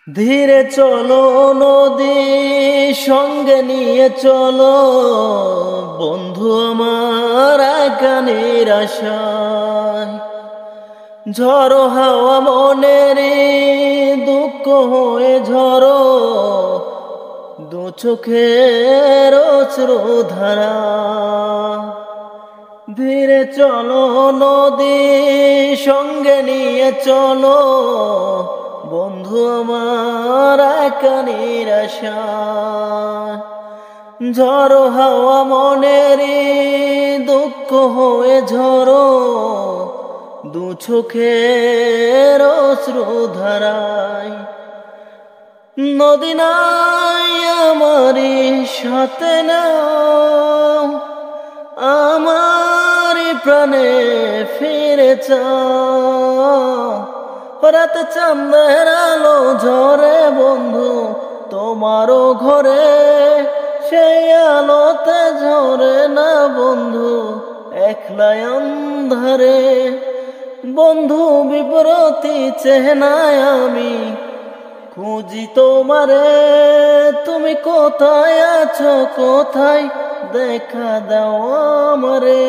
ধীরে চলো নদী সঙ্গে নিয়ে চলো, বন্ধু আমার একা নিরাশায়। ঝড়ো হাওয়া মনের দুঃখ হয়ে ঝড়ো, দু চোখের অশ্রুধারা। ধীরে চলো নদী সঙ্গে নিয়ে চলো, বন্ধু আমার একা নিরাশায়। ঝড়ো হাওয়া মনের দুঃখ হয়ে ঝড়ো, দু চোখের অশ্রুধারায়। নদী নাই আমারি সাথে নাও, আমার প্রাণে ফিরে চাও। রাত চাঁদের আলো ঝরে বন্ধু তোমারও ঘরে, সেই আলোতে ঝরে না বন্ধু একলাই অন্ধারে। বন্ধু বিব্রতি চেহারায় আমি খুঁজি তোমারে, তুমি কোথায় আছো কোথায়, দেখা দাও আমারে।